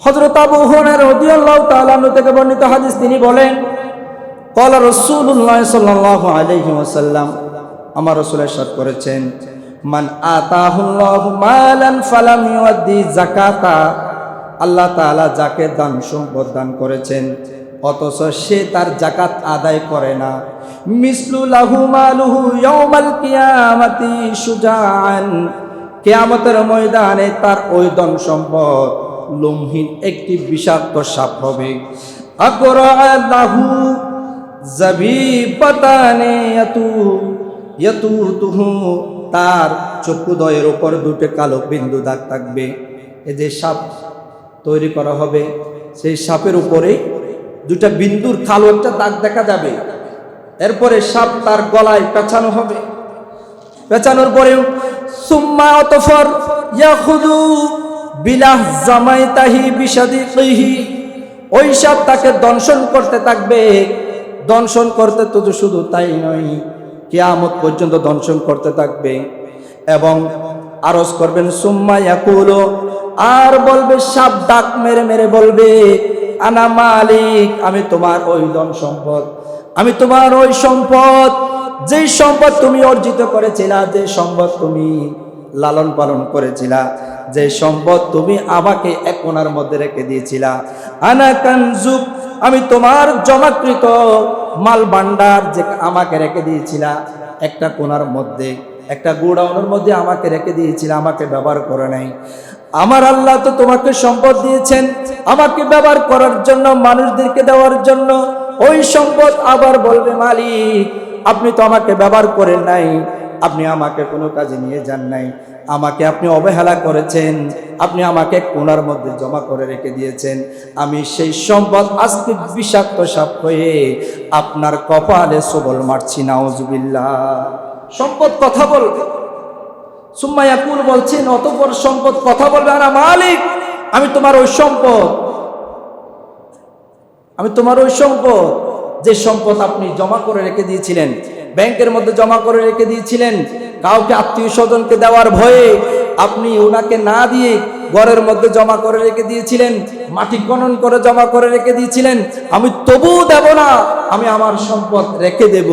হযরত আবু হুরায়রা রাদিয়াল্লাহু তাআলা আনহু থেকে বর্ণিত হাদিস, তিনি বলেন, ক্বালা রাসূলুল্লাহ সাল্লাল্লাহু আলাইহি ওয়াসাল্লাম, আমার রাসূল ইরশাদ করেছেন, মান আতাহুল্লাহু মালান ফালাম ইউদ্দি যাকাতা, আল্লাহ তাআলা যাকে দান সম্পদ দান করেছেন অথচ সে তার যাকাত আদায় করে না, মিসলু লাহু মালুহু ইয়াউমাল কিয়ামাতি শুজাআন, কিয়ামতের ময়দানে তার ওই ধন সম্পদ লোমহীন একটি বিষাক্ত সাপ হবে। আকরা লাহু জাবিবাতানে ইয়াতুতুহু, তার চক্ষুদ্বয়ের উপর দুটো কালো বিন্দু দাগ থাকবে। এই যে সাপ তৈরি করা হবে, সেই সাপের উপরে দুটা বিন্দুর কালো একটা দাগ দেখা যাবে। এরপরে সাপ তার গলায় পেঁচানো হবে, পেঁচানোর পরে সুম্মা অতঃপর ইয়াখুযু বিলাহ জামাইতাহি বিশাদিহি, ওই সাপ তাকে দংশন করতে থাকবে। দংশন করতে তো শুধু তাই নয়, কিয়ামত পর্যন্ত দংশন করতে থাকবে। এবং আরজ করবেন সুম্মা ইয়াকুলু, আর বলবে সাপ ডাক মেরে মেরে বলবে, আনা মালিক, আমি তোমার ওই ধন সম্পদ, আমি তোমার ওই সম্পদ, যেই সম্পদ তুমি অর্জিত করেছিলা, যে সম্পদ তুমি লালন পালন করেছিলা, যে সম্পদ তুমি আমাকে এক কোণার মধ্যে রেখে দিয়েছিলা, আনা কানজুক, আমি তোমার জমাকৃত মাল ভান্ডার যে আমাকে রেখে দিয়েছিলা একটা কোণার মধ্যে, একটা গোডাউনের মধ্যে আমাকে রেখে দিয়েছিলা, আমাকে ব্যবহার করে নাই। আমার আল্লাহ তো তোমাকে সম্পদ দিয়েছেন আমাকে ব্যবহার করার জন্য, মানুষদেরকে দেওয়ার জন্য। ওই সম্পদ আবার বলবে, মালিক আপনি তো আমাকে ব্যবহার করেন নাই, আপনি আমাকে কোনো কাজে নিয়ে যান নাই, আমাকে আপনি অবহেলা করেছেন, আপনি আমাকে কোণার মধ্যে জমা করে রেখে দিয়েছেন। আমি সেই সম্পদ আজকে বিষাক্ত সাপ হয়ে আপনার কপালে সবল মারছি, নাউজুবিল্লাহ। সম্পদ কথা বলবে। সুম্মা ইয়াকুল বলছেন, অতঃপর সম্পদ কথা বলবে, আনা মালিক, আমি তোমার ওই সম্পদ, আমি তোমার ওই সম্পদ, যে সম্পদ আপনি জমা করে রেখে দিয়েছিলেন, ব্যাংকের মধ্যে জমা করে রেখে দিয়েছিলেন, কাউকে আত্মীয় স্বজনকে দেওয়ার ভয়ে আপনি ওনাকে না দিয়ে ঘরের মধ্যে জমা করে রেখে দিয়েছিলেন, মাটি খনন করে জমা করে রেখে দিয়েছিলেন, আমি তবুও দেব না, আমি আমার সম্পদ রেখে দেব।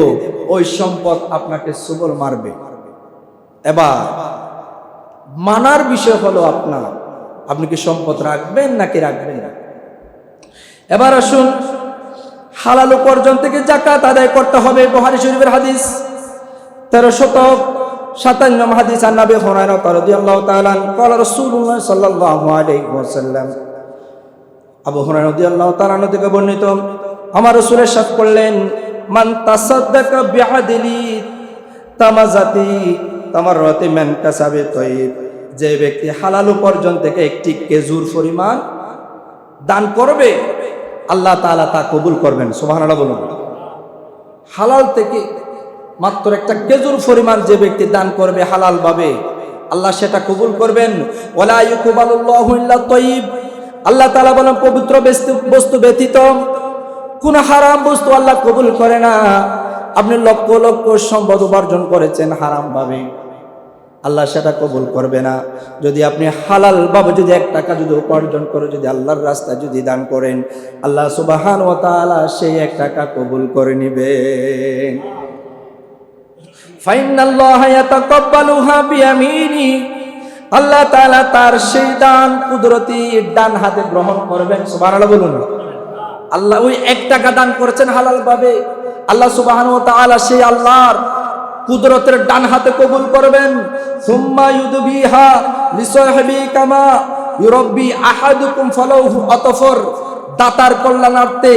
ওই সম্পদ আপনাকে সবল মারবে। এবার মানার বিষয় হলো আপনার, আপনি কি সম্পদ রাখবেন নাকি রাখবেন না। এবার আসুন, হালাল উপার্জন থেকে যাকাত আদায় করতে হবে। বুখারী শরীফের হাদিস 1357 হাদিস, আন নবী হুরায়রা রাদিয়াল্লাহু তাআলা আনহু ক্বালা রাসূলুল্লাহ সাল্লাল্লাহু আলাইহি ওয়াসাল্লাম, আবু হুরায়রা রাদিয়াল্লাহু তাআলা আনহু থেকে বর্ণিত, আমার রাসূল ইরশাদ করলেন, মান তাসাদ্দাকা বিআদলি তামাজাতি তামাররাতি মান কাসাবে তাইয়্যিব, যে ব্যক্তি হালাল উপার্জন থেকে একটি খেজুর পরিমাণ দান করবে, আল্লাহ তাআলা তা কবুল করবেন। সুবহানাল্লাহ বলুন। হালাল থেকে মাত্র একটা খেজুর পরিমাণ যে ব্যক্তি দান করবে হালাল ভাবে, আল্লাহ সেটা কবুল করবেন। ওয়ালা ইউকবালুল্লাহু ইল্লা তাইয়্যিব, আল্লাহ তাআলা বলেন পবিত্র বস্তু ব্যতীত কোন হারাম বস্তু আল্লাহ কবুল করে না। আপনি লক্ষ লক্ষ সম্পদ উপার্জন করেছেন হারাম ভাবে, আল্লাহ সেটা কবুল করবে না। যদি আপনি হালাল ভাবে যদি 1 টাকা যদি উপার্জন করে যদি আল্লাহর রাস্তায় যদি দান করেন, আল্লাহ সুবহানাহু ওয়া তাআলা সেই 1 টাকা কবুল করে নেবেন। ফাইনাল্লাহা ইয়াতাকাব্বালুহা বিয়ামিনি, আল্লাহ তাআলা তার সেই দান কুদরতি ডান হাতে গ্রহণ করবেন। সুবহানাল্লাহ বলুন। আল্লাহ ওই 1 টাকা দান করেছেন হালাল ভাবে, আল্লাহ সুবহানাহু ওয়া তাআলা সেই আল্লাহর কুদরতের ডান হাতে কবুল করবেন। সুম্মা ইউদবিহা লিসাহিবি কামা ইউরাব্বি আহাদুকুম ফালাহু, অতঃপর দাতার কল্যাণার্থে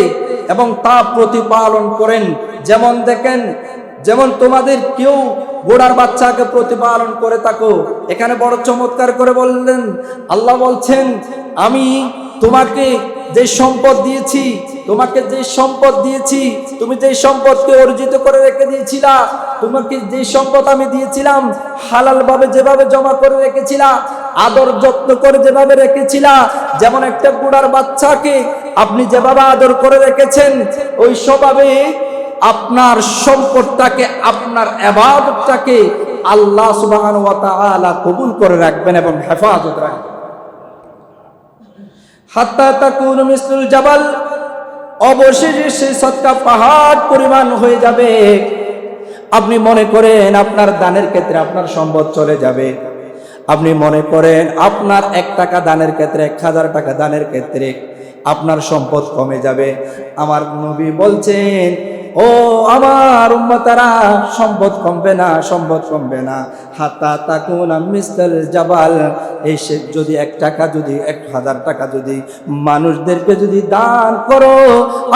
এবং তা প্রতিপালন করেন। যেমন দেখেন, যেমন তোমাদের কেউ ঘোড়ার বাচ্চাকে প্রতিপালন করে থাকো। এখানে বড় চমৎকার করে বললেন, আল্লাহ বলছেন, আমি তোমাকে যে সম্পদ দিয়েছি, তোমাকে যে সম্পদ দিয়েছি, তুমি যে সম্পদকে অর্জিত করে রেখে দিয়েছিলা, তোমাকে যে সম্পদ আমি দিয়েছিলাম হালাল ভাবে যেভাবে জমা করে রেখেছিলা, আদর যত্ন করে যেভাবে রেখেছিলা, যেমন একটা ঘোড়ার বাচ্চাকে আপনি যেভাবে আদর করে রেখেছেন, ওই স্বভাবে আপনার সম্পদটাকে, আপনার ইবাদতটাকে আল্লাহ সুবহানাহু ওয়া তাআলা কবুল করে রাখবেন এবং হেফাজত রাখবেন। হাত্তা তাকুনু মিসলুল জাবাল, অবশেষে সেই সদকা পাহাড় পরিমাণ হয়ে যাবে। আপনি মনে করেন আপনার দানের ক্ষেত্রে আপনার সম্পদ চলে যাবে, আপনি মনে করেন আপনার 1 টাকা দানের ক্ষেত্রে 1000 টাকা দানের ক্ষেত্রে আপনার সম্পদ কমে যাবে। আমার নবী বলছেন, ও আমার উম্মতারা, সম্পদ কমবে না, সম্পদ কমবে না। হাত্তা তাকুনা মিসলাল জাবাল, এই সে যদি 1 টাকা, যদি 1000 টাকা যদি মানুষদেরকে যদি দান করো,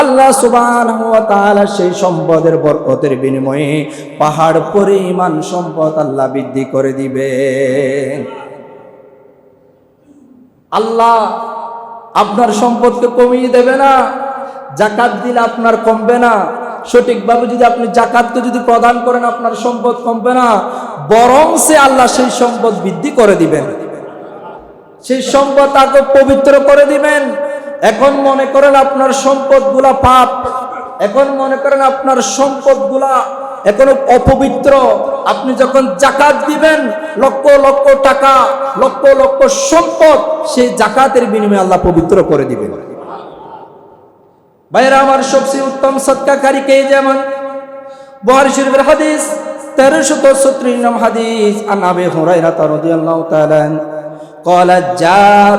আল্লাহ সুবহানাহু ওয়া তাআলা সেই সম্পদের বরকতের বিনিময়ে পাহাড় পরিমাণ সম্পদ আল্লাহ বৃদ্ধি করে দিবেন। আল্লাহ আপনার সম্পদকে কমিয়ে দেবে না। যাকাত দিলে আপনার কমবে না, সঠিকভাবে যদি আপনি যাকাতকে যদি প্রদান করেন আপনার সম্পদ কমবে না, বরং সে আল্লাহ সেই সম্পদ বৃদ্ধি করে দিবেন, সেই সম্পদ তাকে পবিত্র করে দিবেন। এখন মনে করেন আপনার সম্পদগুলা পাপ, এখন মনে করেন আপনার সম্পদগুলা এখনো অপবিত্র। আপনি যখন যাকাত দিবেন, লক্ষ লক্ষ টাকা, লক্ষ লক্ষ সম্পদ, সেই যাকাতের বিনিময়ে আল্লাহ পবিত্র করে দিবেন। ভাইরা আমার, সবচেয়ে উত্তম সদকাকারী কে? যেমন বুখারী শরীফের হাদিস 1336 নম্বর হাদিস, আন আবি হুরায়রা রাদিয়াল্লাহু তাআলা قال جاء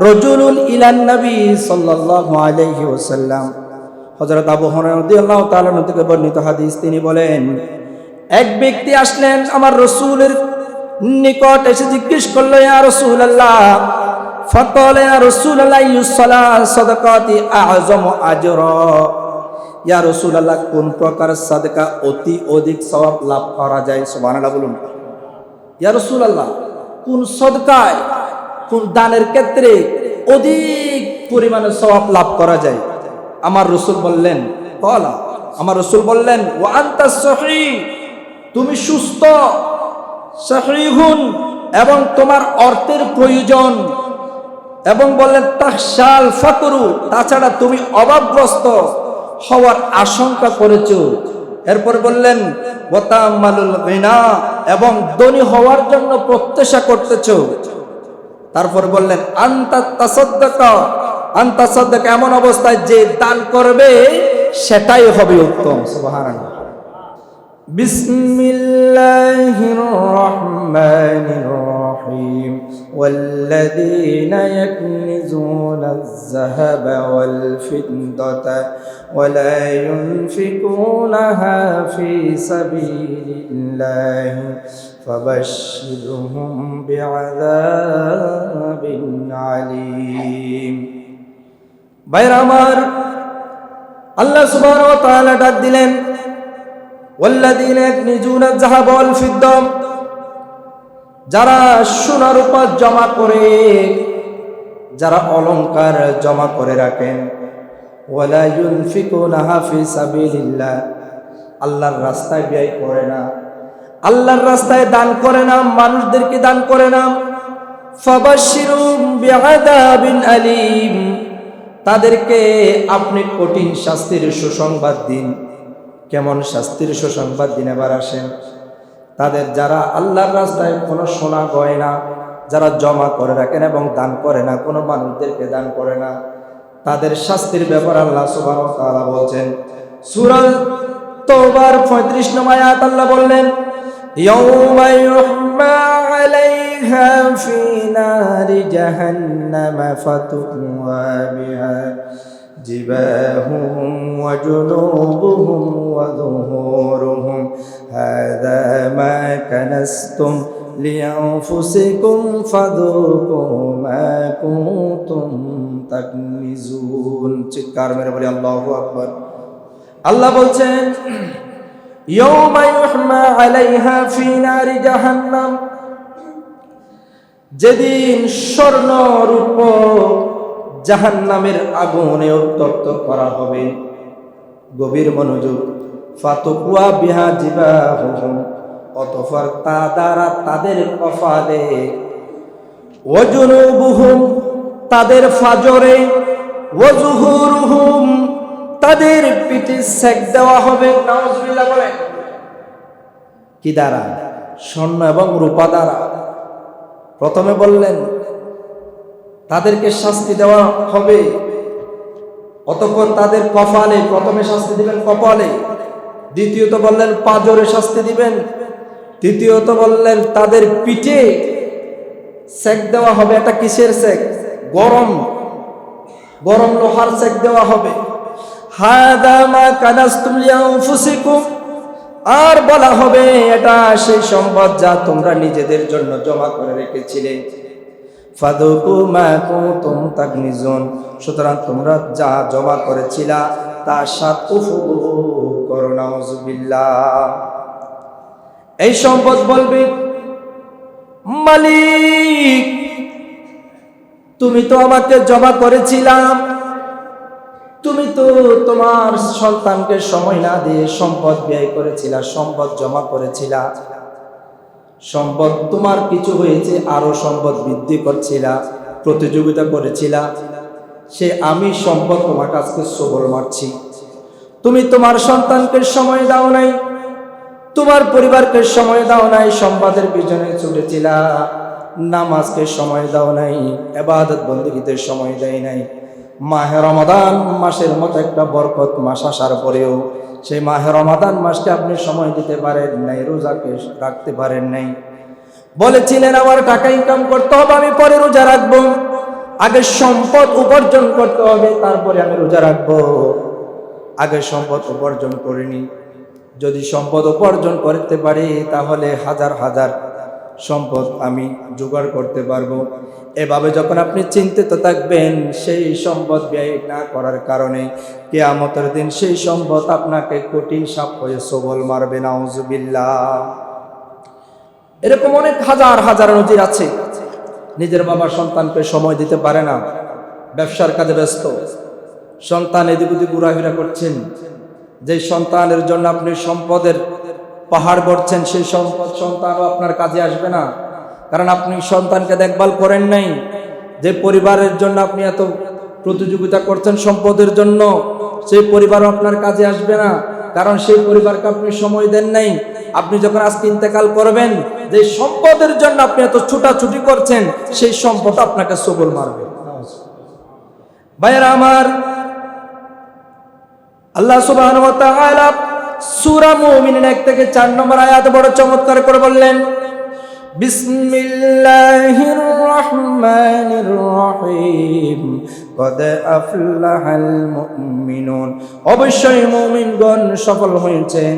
رجل الى النبي صلى الله عليه وسلم, হযরত আবু হুরায়রা রাদিয়াল্লাহু তাআলা থেকে বর্ণিত হাদিস, তিনি বলেন, এক ব্যক্তি আসলেন আমার রাসূলের নিকট, এসে জিজ্ঞেস করলো, ইয়া রাসূলুল্লাহ, ফাকালা ইয়া রাসূলুল্লাহ ইউসালা সাদাকাতি আযমু আজরা, ইয়া রাসূলুল্লাহ, কোন প্রকার সাদকা অতি অধিক সওয়াব লাভ করা যায়? সুবহানাল্লাহ বলুন। ইয়া রাসূলুল্লাহ, কোন সদকায়, কোন দানের ক্ষেত্রে অধিক পরিমাণে সওয়াব লাভ করা যায়? আমার রাসূল বললেন, কলা, আমার রাসূল বললেন, ওয়া আনতা সহিহ, তুমি সুস্থ, সহিহুন, এবং তোমার অর্থের প্রয়োজন, এবং বললেন তাহশাল ফাকরু, তাছাড়া তুমি অভাবগ্রস্ত হওয়ার আশঙ্কা করেছো। এরপর বললেন ওয়াতামালুল গিনা, এবং ধনী হওয়ার জন্য প্রত্যাশা করতেছো। তারপর বললেন আনতা তাসাদ্দাকা, আনতা সাদ্দাকা, এমন অবস্থায় যে দান করবে সেটাই হবে উত্তম। সুবহানাল্লাহ। বিসমিল্লাহির রহমানির রহিম, ওয়াল্লাযীনা ইয়াকনিজুনাজ যাহাবা ওয়াল ফিদ্দাতা ওয়ালা ইউনফিকুনাহা ফী সাবিলিল্লাহি ফাবাশশিরহুম বিআযাবিন আলীম। ভাইরা আমার, আল্লাহ সুবহানাহু ওয়া তাআলা ডাক দিলেন, ওয়াল্লাযীনা ইয়াকনিজুনাজ যাহাবা ওয়াল ফিদ্দা, যারা সোনা রূপা জমা করে, যারা অলংকার জমা করে রাখেন, ওয়ালা ইউনফিকুনাহা ফী সাবিলিল্লাহ, আল্লাহর রাস্তায় ব্যয় করে না, আল্লাহর রাস্তায় দান করে না, মানুষদেরকে দান করে না, ফাবাশশিরহুম বিআযাবিন আলীম, তাদেরকে আপনি কঠিন শাস্তির সুসংবাদ দিন। কেমন শাস্তির সুসংবাদ দিন? এবার আসেন, তাদের যারা আল্লাহর রাস্তায় কোনো সোনা গয়না যারা জমা করে রাখেন এবং দান করে না, কোনো মানুষদেরকে দান করে না, তাদের শাস্তির ব্যাপার আল্লাহ সুবহানাহু ওয়া তাআলা বলছেন। সূরা তাওবার 35 নম্বর আয়াত আল্লাহ বললেন, ইয়াউমা ইউহমা আলাইহা ফি নারি জাহান্নামা ফাতুকওয়া বিহা জিবাহুম ওয়া জুনুবুহুম ওয়া যুহুরুহুম হাযা মা কানাসতুম লিআনফুসিকুম ফাযুকু মা কুনতুম তাকনিজুন। চিৎকার মেরে বলি আল্লাহু আকবার। আল্লাহ বলছেন, ইয়াউমা ইউহমা আলাইহা ফি নারি জাহান্নাম, যেদিন স্বর্ণ রূপ জাহান্নামের আগুনে উত্তপ্ত করা হবে। গভীর মনোযোগ। ফাতুকওয়া বিহা জিবাহুম, অতঃপর তা দ্বারা তাদের কপালে, ওয়া জুনুবুহুম, তাদের ফাজরে, ওয়া যুহুরুহুম, তাদের পিঠে সেক দেওয়া হবে। নাউজুবিল্লাহ বলেন। কি দ্বারা? স্বর্ণ এবং রূপা দ্বারা। প্রথমে বললেন তাদেরকে শাস্তি দেওয়া হবে। অতঃপর তাদের কপালে, প্রথমে শাস্তি দিবেন কপালে, দ্বিতীয়ত বললেন পাঁজরে শাস্তি দিবেন, তৃতীয়ত বললেন তাদের পিঠে সেক দেওয়া হবে। এটা কিসের সেক? গরম গরম লোহার সেক দেওয়া হবে। হাদা মা কানাসতুম লিআনফুসিকুম, আর বলা হবে এটা সেই সম্পদ যা তোমরা নিজেদের জন্য জমা করে রেখেছিলে। ফাদুকু মা কুনতুম তাকনিজুন, সুতরাং তোমরা যা জমা করেছিলা তার স্বাদ উপভোগ করো। নাউযুবিল্লাহ। এই সম্পদ বলবে, মালিক তুমি তো আমাকে জমা করেছিলাম, তুমি তো তোমার সন্তানকে সময় না দিয়ে সম্পদ ব্যয় করেছিলা, সম্পদ জমা করেছিলা, সম্পদ তোমার কিছু হয়েছে আরো সম্পদ বৃদ্ধি করছিলা, প্রতিযোগিতা করেছিলা, সে আমি সম্পদ তোমার কাছে সবল মারছি। তুমি তোমার সন্তানকে সময় দাও নাই, তোমার পরিবারকে সময় দাও নাই, সম্পদের পিছনে ছুটেছিলা, নামাজকে সময় দাও নাই, ইবাদত বন্দেগীতে সময় দেয় নাই। মাহে রমাদান মাসের মতো একটা বরকত মাস আসার পরেও সেই মাহে রমাদান মাসকে আপনি সময় দিতে পারেন নাই, রোজাকে রাখতে পারেন নাই। বলেছিলেন আমার টাকা ইনকাম করতে হবে, আমি পরে রোজা রাখবো, আগে সম্পদ উপার্জন করতে হবে তারপরে আমি রোজা রাখবো। আগে সম্পদ উপার্জন করিনি, যদি সম্পদ উপার্জন করতে পারি তাহলে হাজার হাজার সম্পদ আমি জোগাড় করতে পারবো। এভাবে যখন আপনি চিন্তিত থাকবেন, সেই সম্পদ ব্যয় না করার কারণে কিয়ামতের দিন সেই সম্পদ আপনাকে কঠিন সাপ হয়ে সবল মারবে। নাউযুবিল্লাহ। এরকম অনেক হাজার হাজার নজির আছে। নিজের বাবা সন্তানকে সময় দিতে পারে না, ব্যবসার কাজে ব্যস্ত, সন্তান এদিক ওদিক ঘোরাফেরা করছেন। যে সন্তানের জন্য আপনি সম্পদের পাহাড় গড়ছেন, সেই সম্পদ সন্তানও আপনার কাজে আসবে না, কারণ আপনি সন্তানকে দেখভাল করেন নাই। যে পরিবারের জন্য আপনি এত প্রতিযোগিতা করছেন সম্পদের জন্য, সেই পরিবারও আপনার কাজে আসবে না, কারণ সেই পরিবারকে আপনি সময় দেন নাই। আপনি যখন আজকে ইন্তেকাল করবেন, যে সম্পদের জন্য আপনি এত ছুটাছুটি করছেন, সেই সম্পদ আপনাকে সবল মারবে। ভাইয়েরা আমার, আল্লাহ সুবহানাহু ওয়া তাআলা সূরা মুমিনুন 1 থেকে 4 নম্বর আয়াত বড় চমৎকার করে বললেন, বিসমিল্লাহির রহমানির রহিম, কদ আফলাহাল মুমিনুন, অবশ্যই মুমিনগণ সফল হয়েছেন,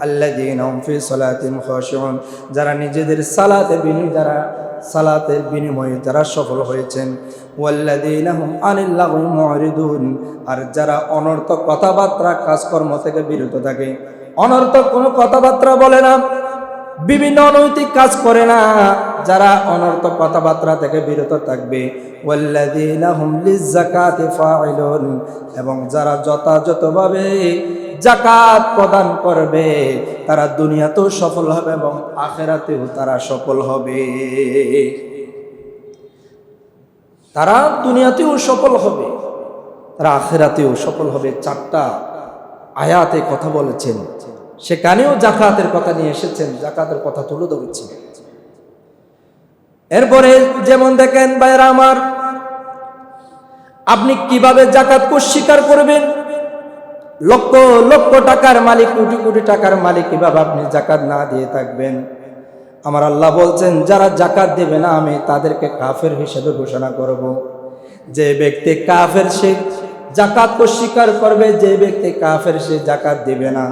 আল্লাযীনা হুম ফি সালাতিহিম খাশিউন, যারা নিজেদের সালাতের বিনিময়ে যারা সফল হয়েছেন, ওয়াল্লাযীনা হুম আনিল লাগwi মুরিদুন, আর যারা অনর্থক কথাবার্তা কাজকর্ম থেকে বিরত থাকে, অনর্থক কোনো কথাবার্তা বলে না, বিভিন্ন অনৈতিক কাজ করে না, যারা অনর্থক কথাবার্তা থেকে বিরত থাকবে, ওয়াল্লাযীনা হুম লিয-যাকাতি ফাইলুন, এবং যারা যথাযথভাবে যাকাত প্রদান করবে, তারা দুনিয়াতেও সফল হবে এবং আখিরাতেও তারা সফল হবে। তারা দুনিয়াতেও সফল হবে, তারা আখিরাতেও সফল হবে। 4টা আয়াতে কথা বলেছেন, সেখানেও যাকাতের কথা নিয়ে এসেছেন, যাকাতের কথা তুলে ধরেছেন। এরপরে যেমন দেখেন ভাইরা আমার, আপনি কিভাবে যাকাতকে অস্বীকার করবেন? লক্ষ লক্ষ টাকার মালিক, কোটি কোটি টাকার মালিক, কিভাবে আপনি যাকাত না দিয়ে থাকবেন? আমার আল্লাহ বলছেন, যারা যাকাত দেবে না আমি তাদেরকে কাফের হিসেবে ঘোষণা করব। যে ব্যক্তি কাফের সে যাকাতকে অস্বীকার করবে, যে ব্যক্তি কাফের সে যাকাত দেবে না।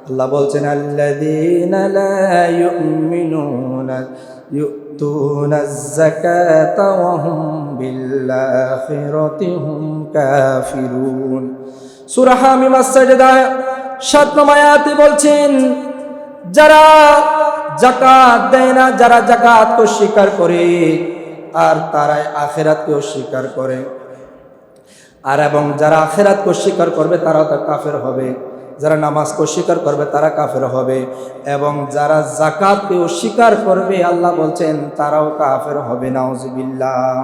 আল্লাহ বলছেন, আল্লাযীনা লা ইউমিনুনা ইউতুনাজ যাকাতা ওয়া হুম বিল আখিরাতি হুম কাফিরুন। সূরা হামিম আস-সাজদা 7 নম্বর আয়াতে বলছেন, যারা যাকাত দেয় না, যারা যাকাতকে অস্বীকার করে, আর তারাই আখিরাতকে অস্বীকার করে, আর এবং যারা আখিরাতকে অস্বীকার করবে তারাও তো কাফের হবে। যারা নামাজকে অস্বীকার করবে তারা কাফের হবে, এবং যারা যাকাতকে অস্বীকার করবে আল্লাহ বলছেন তারাও কাফের হবে। নাউযুবিল্লাহ।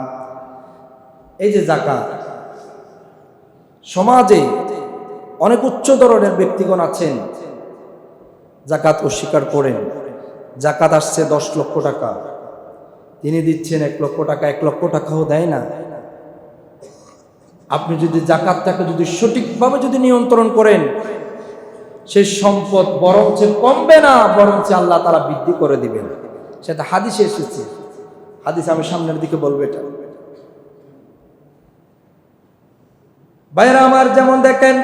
এই যে যাকাত, সমাজে অনেক উচ্চ ধরনের ব্যক্তিগণ আছেন যাকাত অস্বীকার করেন। যাকাত আসছে 10 লক্ষ টাকা, তিনি দিচ্ছেন 1 লক্ষ টাকা, 1 লক্ষ টাকাও দেয় না। আপনি যদি জাকাতটাকে যদি সঠিকভাবে যদি নিয়ন্ত্রণ করেন, সেই সম্পদ বরঞ্চ কমবে না, বরঞ্চ আল্লাহ তাআলা বৃদ্ধি করে দিবেন। সেটা হাদিসে এসেছে, হাদিস আমি সামনের দিকে বলবো। এটা ভাইরা আমার, যেমন দেখেন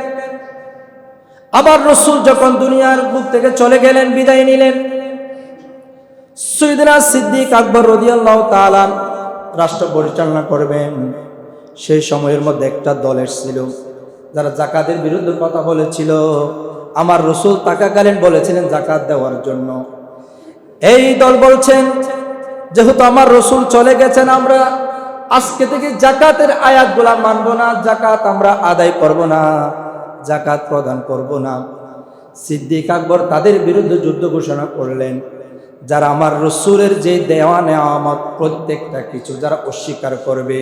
আবার রাসূল যখন দুনিয়ার বুক থেকে চলে গেলেন, বিদায় নিলেন, সাইয়েদনা সিদ্দিক আকবর রাদিয়াল্লাহু তাআলা রাষ্ট্র পরিচালনা করবেন। সেই সময়ের মধ্যে একটা দল এসেছিল যারা যাকাতের বিরুদ্ধে কথা বলেছিল। আমার রাসূল থাকাকালীন বলেছিলেন যাকাত দেওয়ার জন্য। এই দল বলছেন, যেহেতু আমার রাসূল চলে গেছেন, আমরা আজকে থেকে যাকাতের আয়াতগুলা মানব না, যাকাত আমরা আদায় করব না, যাকাত প্রদান করব না। সিদ্দিক আকবর তাদের বিরুদ্ধে যুদ্ধ ঘোষণা করলেন। যারা আমার রাসূলের যে দেওয়া নেয়ামত প্রত্যেকটা কিছু যারা অস্বীকার করবে,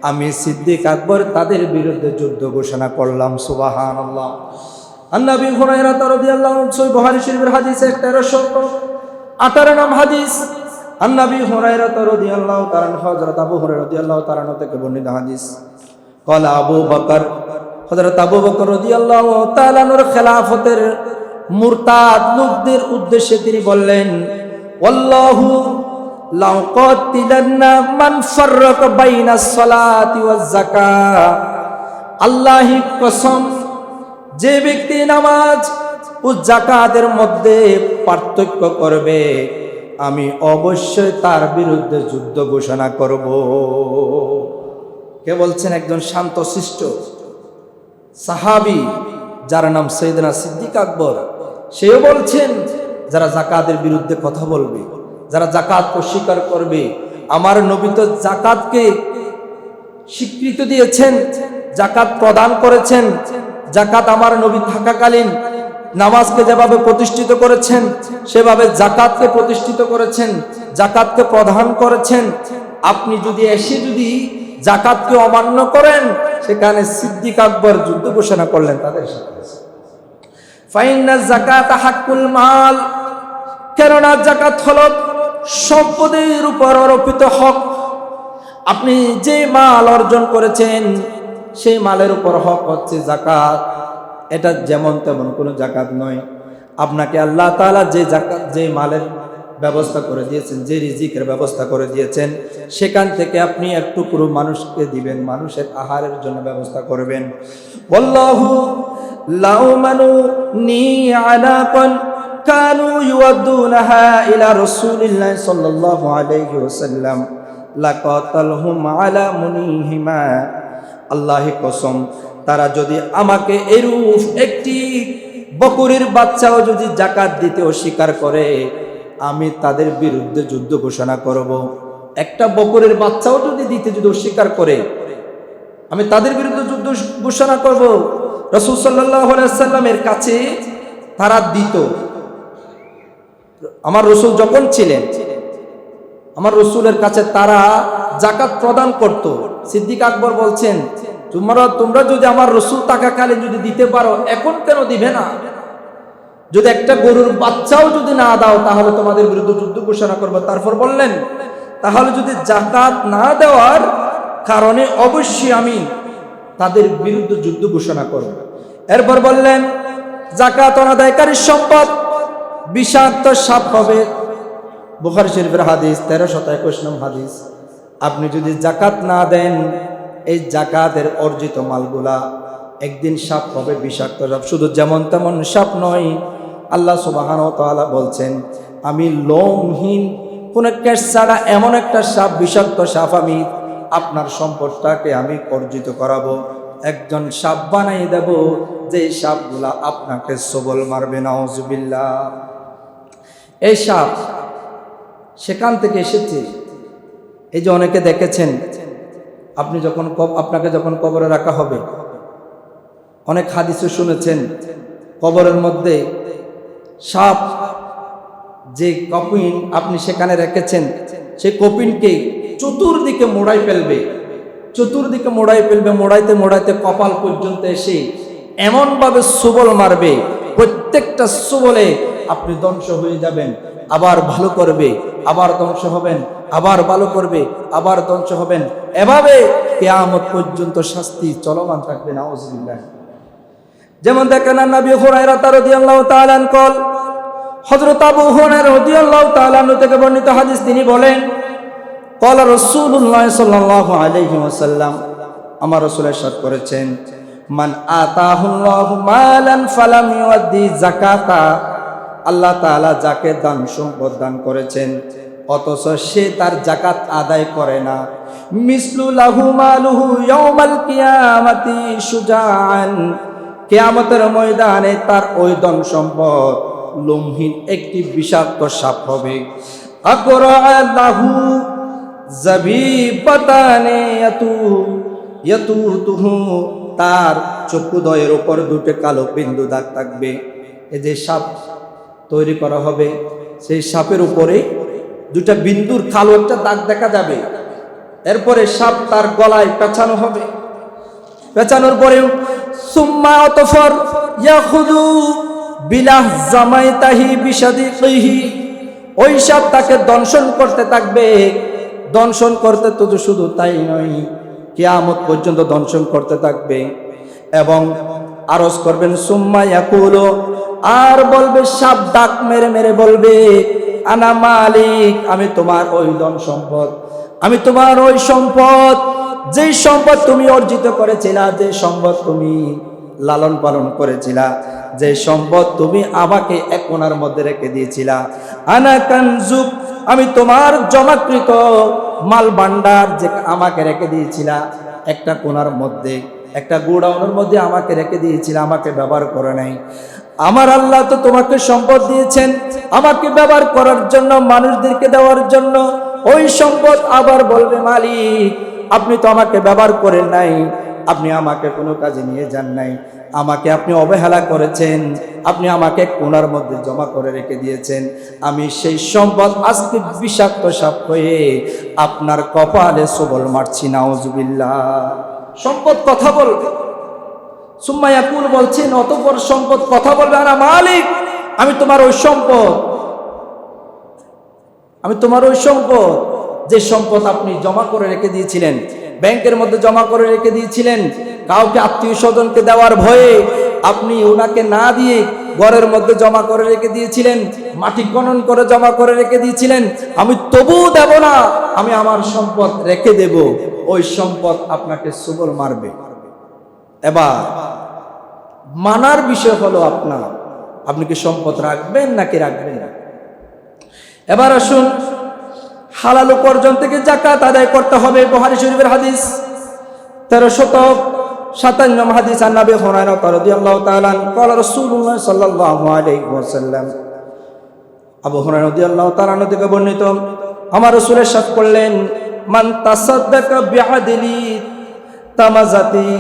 আমি সিদ্দিক আকবর তাদের বিরুদ্ধে যুদ্ধ ঘোষণা করলাম। সুবহানাল্লাহ। আন-নবী হুরায়রা রাদিয়াল্লাহু আনহু, সহিহ বুখারী শরীফের হাদিস 1318 নম্বর হাদিস। আন-নবী হুরায়রা রাদিয়াল্লাহু তাআলা হযরত আবু হুরায়রা রাদিয়াল্লাহু তাআলা থেকে বর্ণিত হাদিস। ক্বালা আবু বকর, হযরত আবু বকর রাদিয়াল্লাহু তাআলা এর খেলাফতের মুরতাদ লোকদের উদ্দেশ্যে তিনি বললেন, ওয়াল্লাহু লাউ কাতিলান্না মান ফাররাকা বাইনাস সালাতি ওয়াজ যাকাত। আল্লাহি কসম, যে ব্যক্তি নামাজ ও যাকাতের মধ্যে পার্থক্য করবে, আমি অবশ্যই তার বিরুদ্ধে যুদ্ধ ঘোষণা করব। কে বলছেন? একজন শান্তশিষ্ট সাহাবী যার নাম সাইয়েদনা সিদ্দিক আকবর। সেও বলছেন, যারা যাকাতের বিরুদ্ধে কথা বলবে, যারা যাকাত অস্বীকার করবে, আমার নবী তো যাকাতকে স্বীকৃতি দিয়েছেন, যাকাত প্রদান করেছেন, যাকাত আমার নবী থাকাকালীন নামাজকে যেভাবে প্রতিষ্ঠিত করেছেন সেভাবে যাকাতকে প্রতিষ্ঠিত করেছেন, যাকাতকে প্রদান করেছেন। আপনি যদি এসে যদি যাকাতকে অমান্য করেন, সেখানে সিদ্দিক আকবর যুদ্ধ ঘোষণা করলেন তাদের সাথে। ফাইন্না যাকাত হাক্কুল মাল, কেননা যাকাত হলো সম্পদের উপর আরোপিত হক। আপনি যে মাল অর্জন করেছেন সেই মালের উপর হক হচ্ছে যাকাত। এটা যেমন তেমন কোনো যাকাত নয়। আপনাকে আল্লাহ তাআলা যে যাকাত, যে মালের ব্যবস্থা করে দিয়েছেন, যে রিজিকের ব্যবস্থা করে দিয়েছেন, সেখান থেকে আপনি একটু পুরো মানুষকে দিবেন, মানুষের আহারের জন্য ব্যবস্থা করবেন। ওয়াল্লাহু লাউ মানুনি আলাকান কানু ইউদ্দুনাহা ইলা রাসূলিল্লাহ সাল্লাল্লাহু আলাইহি ওয়াসাল্লাম লাকাতালহুম আলা মুনিহিমা। আল্লাহি কসম, তারা যদি আমাকে এরূপ একটি বকরির বাচ্চাও যদি যাকাত দিতে অস্বীকার করে, আমি তাদের বিরুদ্ধে যুদ্ধ ঘোষণা করব। একটা বকরির বাচ্চাও যদি দিতে যদি অস্বীকার করে, আমি তাদের বিরুদ্ধে যুদ্ধ ঘোষণা করব। রাসূল সাল্লাল্লাহু আলাইহি ওয়াসাল্লামের কাছে তারা দিত। আমার রাসূল যখন ছিলেন, আমার রাসূলের কাছে তারা যাকাত প্রদান করত। সিদ্দিক আকবর বলছেন, তোমরা যদি আমার রাসূল থাকাকালে যদি দিতে পারো, এখন কেন দিবে না? যদি একটা গরুর বাচ্চাও যদি না দাও, তাহলে তোমাদের বিরুদ্ধে যুদ্ধ ঘোষণা করবো। তারপর বললেন, তাহলে যদি যাকাত না দেওয়ার কারণে অবশ্যই আমি তাদের বিরুদ্ধে যুদ্ধ ঘোষণা করব। এরপর বললেন, যাকাত অনাদায়কারীর সম্পদ বিষাক্ত সাপ হবে। বুখারী শরীফের হাদিস 1321 নম্বর হাদিস। আপনি যদি যাকাত না দেন, এই যাকাতের অর্জিত মালগুলা একদিন সাপ হবে, বিষাক্ত সাপ। শুধু যেমন তেমন সাপ নয়, আল্লাহ সুবহানাহু ওয়া তাআলা বলছেন, আমি লোমহীন কোন কেশ ছাড়া এমন একটা সাপ, বিষাক্ত সাপ আমি আপনার সম্পদটাকে আমি অর্জিত করাবো। একজন সাপ বানাই দেব, যে সাপগুলা আপনাকে সবল মারবে। নাউজুবিল্লাহ। এই সাপ সেখান থেকে এসেছে। এই যে অনেকে দেখেছেন, আপনি যখন আপনাকে যখন কবরে রাখা হবে, অনেক হাদিসে শুনেছেন, কবরের মধ্যে সাপ যে কপিন আপনি সেখানে রেখেছেন, সেই কপিনকে চতুর্দিকে মোড়াই ফেলবে, চতুর্দিকে মোড়াই ফেলবে, মোড়াইতে মোড়াইতে কপাল পর্যন্ত এসে এমনভাবে সবল মারবে, প্রত্যেকটা সবলে আপনি ধ্বংস হয়ে যাবেন, আবার ভালো করবে, আবার ধ্বংস হবেন, আবার ভালো করবে, আবার ধ্বংস হবেন। এভাবে কিয়ামত পর্যন্ত শাস্তি চলমান থাকবে। নাউজুবিল্লাহ। যেমন দেখেন নবী হুরায়রা রাদিয়াল্লাহু তাআলা কল, হযরত আবু হুরায়রা রাদিয়াল্লাহু তাআলা থেকে বর্ণিত হাদিস, তিনি বলেন, ক্বালা রাসূলুল্লাহ সাল্লাল্লাহু আলাইহি ওয়াসাল্লাম, আমার রাসূল ইরশাদ করেছেন, মান আতাহুল্লাহু মালান ফালাম ইউদ্দি যাকাতা, আল্লাহ তাআলা যাকে দান সম্পদ দান করেছেন অথচ সে তার যাকাত আদায় করে না, মিসলু লাহু মালুহু ইয়াউমাল কিয়ামাতি শুজাআন, কিয়ামতের ময়দানে তার ওই ধন সম্পদ লোমহীন একটি বিষাক্ত সাপ হবে। আকরা লাহু জাবিবাতানে ইয়াতুতুহু, তার চক্ষুদ্বয়ের উপর দুটো কালো বিন্দু দাগ থাকবে। এই যে সাপ তৈরি করা হবে, সেই সাপের উপরে দুটা বিন্দুর কালো একটা দাগ দেখা যাবে। এরপরে সাপ তার গলায় পেঁচানো হবে, পেঁচানোর পরে সুম্মা অতঃপর ইয়াখুযু বিলাহ জামাইতাহি বিশাদিহি, ওই সাপ তাকে দংশন করতে থাকবে। দংশন করতে তো শুধু তাই নয়, কিয়ামত পর্যন্ত দংশন করতে থাকবে। এবং আরজ করবেন সুম্মা ইয়াকুলু, আর বলবে সাপ ডাক মেরে মেরে বলবে, আনা মালিক, আমি তোমার ওই ধন সম্পদ, আমি তোমার ওই সম্পদ, যেই সম্পদ তুমি অর্জিত করেছিলা, যে সম্পদ তুমি লালন পালন করেছিলা, যে সম্পদ তুমি আমাকে এক কোণার মধ্যে রেখে দিয়েছিলা, আনা কানজুক, আমি তোমার জমাকৃত মাল ভান্ডার যে আমাকে রেখে দিয়েছিলা একটা কোণার মধ্যে, একটা গোডাউনের মধ্যে আমাকে রেখে দিয়েছিলা, আমাকে ব্যবহার করে নাই। আমার আল্লাহ তো তোমাকে সম্পদ দিয়েছেন আমাকে ব্যবহার করার জন্য, মানুষদেরকে দেওয়ার জন্য। ওই সম্পদ আবার বলবে, মালিক আপনি তো আমাকে ব্যবহার করেন নাই, আপনি আমাকে কোনো কাজে নিয়ে যান নাই, আমাকে আপনি অবহেলা করেছেন, আপনি আমাকে কোণার মধ্যে জমা করে রেখে দিয়েছেন। আমি সেই সম্পদ আজকে বিষাক্ত সাপ হয়ে আপনার কপালে সবল মারছি। নাউজুবিল্লাহ। সম্পদ কথা বলবে। সুম্মা ইয়াকুল বলছেন, অতঃপর সম্পদ কথা বলবে, আনা মালিক, আমি তোমার ওই সম্পদ, আমি তোমার ওই সম্পদ, যে সম্পদ আপনি জমা করে রেখে দিয়েছিলেন, ব্যাংকের মধ্যে জমা করে রেখে দিয়েছিলেন, কাউকে আত্মীয় স্বজনকে দেওয়ার ভয়ে আপনি ওনাকে না দিয়ে ঘরের মধ্যে জমা করে রেখে দিয়েছিলেন, মাটি খনন করে জমা করে রেখে দিয়েছিলেন, আমি তবু দেব না, আমি আমার সম্পদ রেখে দেব। ওই সম্পদ আপনাকে সবল মারবে। এবার মানার বিষয় হলো আপনি কি সম্পদ রাখবেন নাকি রাখবেন না। এবার আসুন, হালাল উপার্জন থেকে যাকাত আদায় করতে হবে। বুখারী শরীফের হাদিস 1357 হাদিস, আন নবী হুরায়রা রাদিয়াল্লাহু তাআলা ক্বালা রাসূলুল্লাহ সাল্লাল্লাহু আলাইহি ওয়াসাল্লাম, আবু হুরায়রা রাদিয়াল্লাহু তাআলা থেকে বর্ণিত, আমার রাসূল ইরশাদ করলেন, মান তাসাদ্দাকা বিআদলি তামাজাতি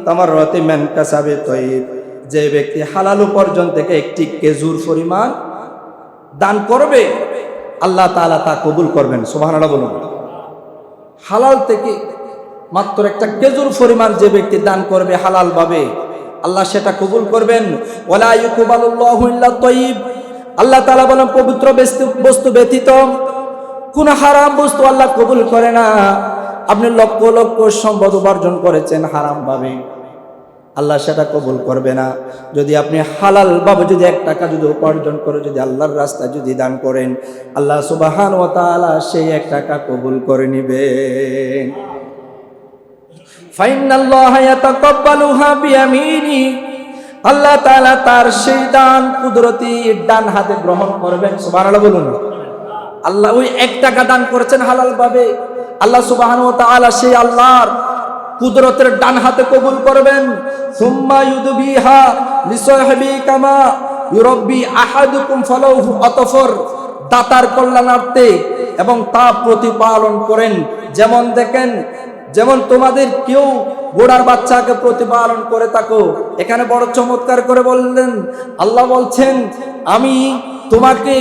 তামাররাতি মান কাসাবে তাইয়্যিব, যে ব্যক্তি হালাল উপার্জন থেকে একটি খেজুর পরিমাণ দান করবে, আল্লাহ তাআলা তা কবুল করবেন। সুবহানাল্লাহ বলুন। হালাল থেকে মাত্র একটা খেজুর পরিমাণ যে ব্যক্তি দান করবে হালাল ভাবে, আল্লাহ সেটা কবুল করবেন। ওয়ালা ইউকবালুল্লাহু ইল্লা তাইয়্যিব, আল্লাহ তাআলা বলেন পবিত্র বস্তু ব্যতীত কোন হারাম বস্তু আল্লাহ কবুল করে না। আপনি লক্ষ লক্ষ সম্পদ উপার্জন করেছেন হারাম ভাবে, আল্লাহ সেটা কবুল করবে না। যদি আপনি হালাল ভাবে যদি 1 টাকা যদি উপার্জন করে যদি আল্লাহর রাস্তায় যদি দান করেন, আল্লাহ সুবহানাহু ওয়া তাআলা সেই 1 টাকা কবুল করে নেবেন। ফাইনাল্লাহা ইয়াতাকাব্বালুহা বিয়ামিনি, আল্লাহ তাআলা তার সেই দান কুদরতি ডান হাতে গ্রহণ করবেন। সুবহানাল্লাহ বলুন। আল্লাহ ওই 1 টাকা দান করেছেন হালাল ভাবে, আল্লাহ সুবহানাহু ওয়া তাআলা সেই আল্লাহর কুদরতের ডান হাতে কবুল করবেন। সুম্মা ইউদবিহা লিসাহিবি কামা ইউরাব্বি আহাদুকুম ফালাহু, অতঃপর দাতার কল্যাণার্থে এবং তা প্রতিপালন করেন। যেমন দেখেন, যেমন তোমাদের কেউ ঘোড়ার বাচ্চাকে প্রতিপালন করে থাকো। এখানে বড় চমৎকার করে বললেন, আল্লাহ বলছেন, আমি তোমাকে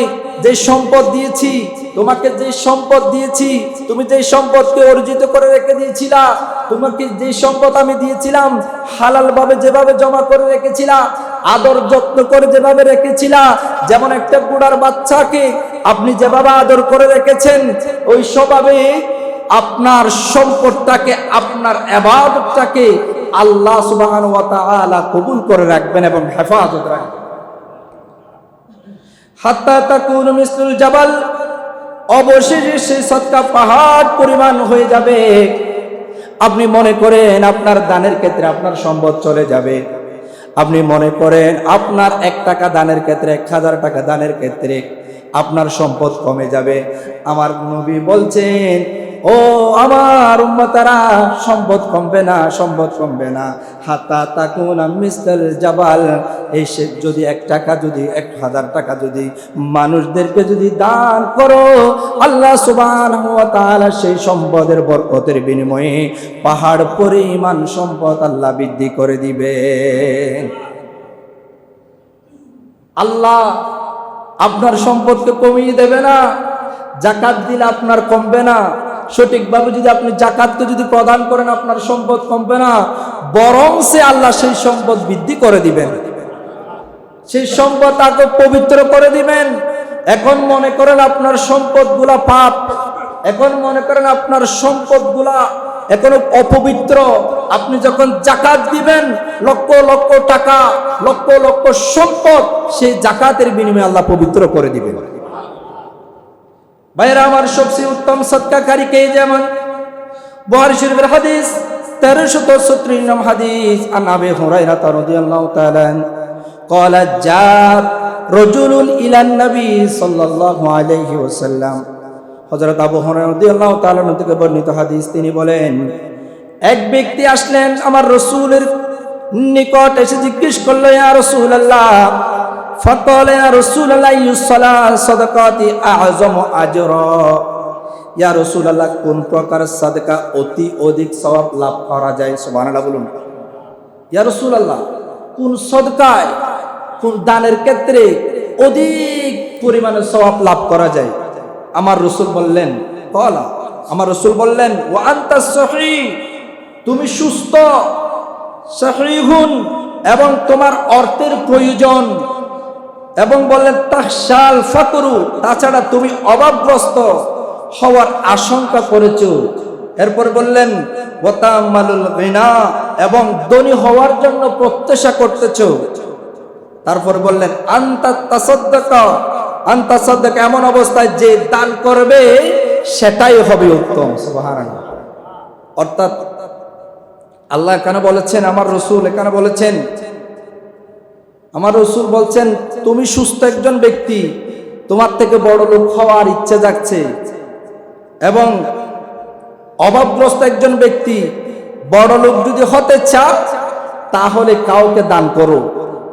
যে সম্পদ দিয়েছি, তোমাকে যে সম্পদ দিয়েছি, তুমি যে সম্পদকে অর্জিত করে রেখে দিয়েছিলা, তোমাকে যে সম্পদ আমি দিয়েছিলাম হালাল ভাবে যেভাবে জমা করে রেখেছিলা, আদর যত্ন করে যেভাবে রেখেছিলা, যেমন একটা বুড়ার বাচ্চাকে আপনি যেভাবে আদর করে রেখেছেন, ওই স্বভাবে আপনার সম্পদটাকে, আপনার ইবাদতটাকে আল্লাহ সুবহানাহু ওয়া তাআলা কবুল করে রাখবেন এবং হেফাজত রাখবেন। হাত্তা তাকুনু মিসলুল জাবাল, অবশেষে সেই সদকা পাহাড় পরিমাণ হয়ে যাবে। আপনি মনে করেন আপনার দানের ক্ষেত্রে আপনার সম্পদ চলে যাবে, আপনি মনে করেন আপনার 1 টাকা দানের ক্ষেত্রে, 1000 টাকা দানের ক্ষেত্রে আপনার সম্পদ কমে যাবে। আমার নবী বলছেন, ও আমার উম্মতারা, সম্পদ কমবে না, সম্পদ কমবে না। হাত্তা তাকুনা মিসলাল জাবাল, এই যদি 1 টাকা, যদি 1000 টাকা যদি মানুষদেরকে যদি দান করো, আল্লাহ সুবহানাহু ওয়া তাআলা সেই সম্পদের বরকতের বিনিময়ে পাহাড় পরিমাণ সম্পদ আল্লাহ বৃদ্ধি করে দিবেন। আল্লাহ আপনার সম্পদকে কমিয়ে দেবে না। যাকাত দিলে আপনার কমবে না, সঠিকভাবে যদি আপনি যাকাতকে যদি প্রদান করেন আপনার সম্পদ কমবে না, বরং সে আল্লাহ সেই সম্পদ বৃদ্ধি করে দিবেন, সেই সম্পদ তাকে পবিত্র করে দিবেন। এখন মনে করেন আপনার সম্পদগুলা পাপ, এখন মনে করেন আপনার সম্পদগুলা এখনো অপবিত্র। আপনি যখন যাকাত দিবেন, লক্ষ লক্ষ টাকা, লক্ষ লক্ষ সম্পদ, সেই যাকাতের বিনিময়ে আল্লাহ পবিত্র করে দিবেন। ভাইরা আমার, সবচেয়ে উত্তম সদকাকারী কে? যেমন বুখারী শরীফের হাদিস 1336 নম্বর হাদিস, আন আবি হুরায়রা রাদিয়াল্লাহু তাআলা قال جاء رجل الى النبي صلى الله عليه وسلم, হযরত আবু হুরায়রা রাদিয়াল্লাহু তাআলা থেকে বর্ণিত হাদিস, তিনি বলেন, এক ব্যক্তি আসলেন আমার রাসূলের নিকট, এসে জিজ্ঞেস করলো, ইয়া রাসূলুল্লাহ, ফাকালা ইয়া রাসূলুল্লাহ ইউসালা সাদাকাতি আযমু আজরা, ইয়া রাসূলুল্লাহ, কোন প্রকার সাদকা অতি অধিক সওয়াব লাভ করা যায়? সুবহানাল্লাহ বলুন। ইয়া রাসূলুল্লাহ, কোন সদকায়, কোন দানের ক্ষেত্রে অধিক পরিমাণে সওয়াব লাভ করা যায়? আমার রাসূল বললেন, কলা, আমার রাসূল বললেন, ওয়া আনতা সহিহ, তুমি সুস্থ, সহিহুন, এবং তোমার অর্থের প্রয়োজন, এবং বললেন তাহসাল ফাকরু, তাছাড়া তুমি অভাবগ্রস্ত হওয়ার আশঙ্কা করেছো। এরপর বললেন ওয়াতামালুল গিনা, এবং ধনী হওয়ার জন্য প্রত্যাশা করতেছো। তারপর বললেন আনতা তাসাদ্দাকা, আনতা সাদ্দাকা, এমন অবস্থায় যে দান করবে সেটাই হবে উত্তম। সুবহানাল্লাহ। অর্থাৎ আল্লাহ এখানে বলেছেন, আমার রাসূল এখানে বলেছেন, আমার রাসূল বলছেন, তুমি সুস্থ একজন ব্যক্তি, তোমার থেকে বড় লোক হওয়ার ইচ্ছে জাগছে, এবং অভাবগ্রস্ত একজন ব্যক্তি, বড় লোক যদি হতে চাও তাহলে কাউকে দান করো,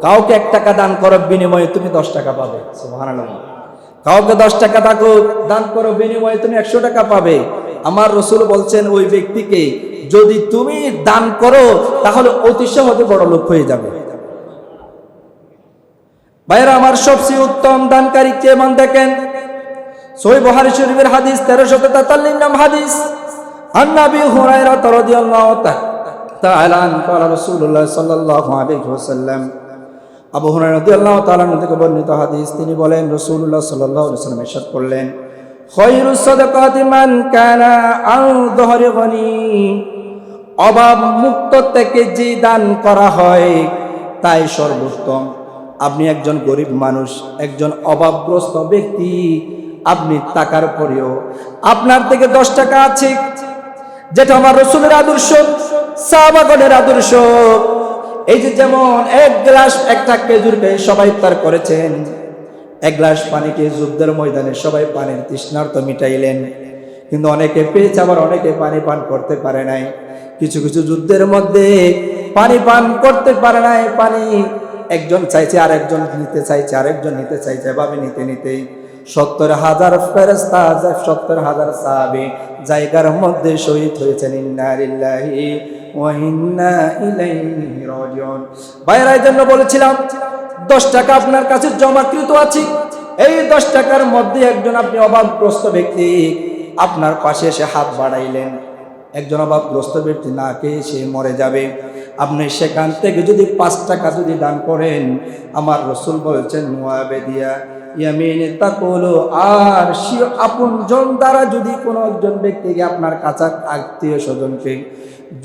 কাউকে 1 টাকা দান করার বিনিময়ে তুমি 10 টাকা পাবে। সুবহানাল্লাহ। কাউকে 10 টাকা দান করো, বিনিময়ে তুমি 100 টাকা পাবে। আমার রাসূল বলছেন, ওই ব্যক্তিকে যদি তুমি দান করো তাহলে অতি সহজে বড় লোক হয়ে যাবে। ভাইরা আমার, সবচেয়ে উত্তম দানকারী কে? মান দেখেন, সহিহ বুখারী শরীফের হাদিস 1343 নম্বর হাদিস, আন আবি হুরায়রা রাদিয়াল্লাহু তাআলা আনহু قال রাসূলুল্লাহ সাল্লাল্লাহু আলাইহি ওয়াসাল্লাম, আবু হুরায়রা রাদিয়াল্লাহু তাআলা থেকে বর্ণিত হাদিস, তিনি বলেন, রাসূলুল্লাহ সাল্লাল্লাহু আলাইহি ওয়াসাল্লাম ইরশাদ করলেন, খায়রুস সাদাকাতি মান কানা আন যহরি গনি, অভাব মুক্ত থেকে যে দান করা হয় তাই সর্বোত্তম। আপনি একজন গরিব মানুষ, একজন অভাবগ্রস্ত ব্যক্তি, আপনি টাকার পরেও আপনার থেকে 10 টাকা আছে, যেটা আমার রাসূলের আদর্শ, সাহাবাগণের আদর্শ। এই যে যেমন 1 গ্লাস, একটা খেজুরকে সবাই ইফতার করেছেন, 1 গ্লাস পানিকে যুদ্ধের ময়দানে সবাই পানির তৃষ্ণার্ত মিটাইলেন, কিন্তু অনেকে পেয়েছে, আবার অনেকে পানি পান করতে পারে নাই। কিছু কিছু যুদ্ধের মধ্যে পানি পান করতে পারে নাই, পানি একজন চাইছে, আরেকজন নিতে চাইছে, আরেকজন নিতে চাইছে, এভাবে নিতে নিতে 70,000 ফেরেশতা, 70,000 সাহাবী জায়গার মধ্যে শহীদ হয়েছেন। ইন্না লিল্লাহি ওয়া ইন্না ইলাইহি রাজিউন। ভাইরা, এই জন্য বলেছিলাম 10 টাকা আপনার কাছে জমাকৃত আছে, এই 10 টাকার মধ্যে একজন, আপনি অভাবগ্রস্ত ব্যক্তি, আপনার পাশে এসে হাত বাড়াইলেন, একজন অভাবগ্রস্ত ব্যক্তি না খেয়ে সে মরে যাবে, আপনি সেখান থেকে যদি 5 টাকা যদি দান করেন, আমার রাসূল বলেছেন মুআবিদিয়া ইয়ামিনে তাকুলু, আর আপনজন দ্বারা যদি কোনো একজন ব্যক্তিকে আপনার কাছে আত্মীয় স্বজনকে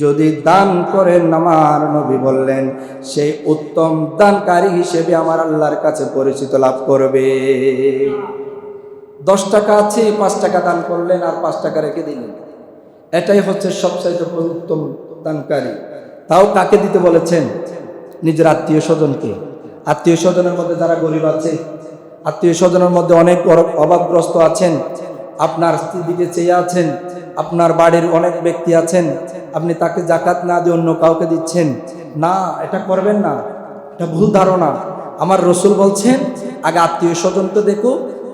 যদি দান করেন, আমার নবী বললেন সেই উত্তম দানকারী হিসেবে আমার আল্লাহর কাছে পরিচিত লাভ করবে। 10 টাকা আছে, 5 টাকা দান করলেন আর 5 টাকা রেখে দিলেন, এটাই হচ্ছে সবচাইতে উত্তম দানকারী। তাও কাকে দিতে বলেছেন? নিজের আত্মীয় স্বজনকে। আত্মীয় স্বজনের মধ্যে যারা গরিব আছে, আত্মীয় স্বজনের মধ্যে অনেক অভাবগ্রস্ত আছেন, আপনার স্ত্রীর দিকে চেয়ে আছেন, আপনার বাড়ির অনেক ব্যক্তি আছেন, আপনি তাকে জাকাত না দিয়ে অন্য কাউকে দিচ্ছেন না, এটা করবেন না, এটা ভুল ধারণা। আমার রাসূল বলছেন আগে আত্মীয় স্বজনকে দেখো,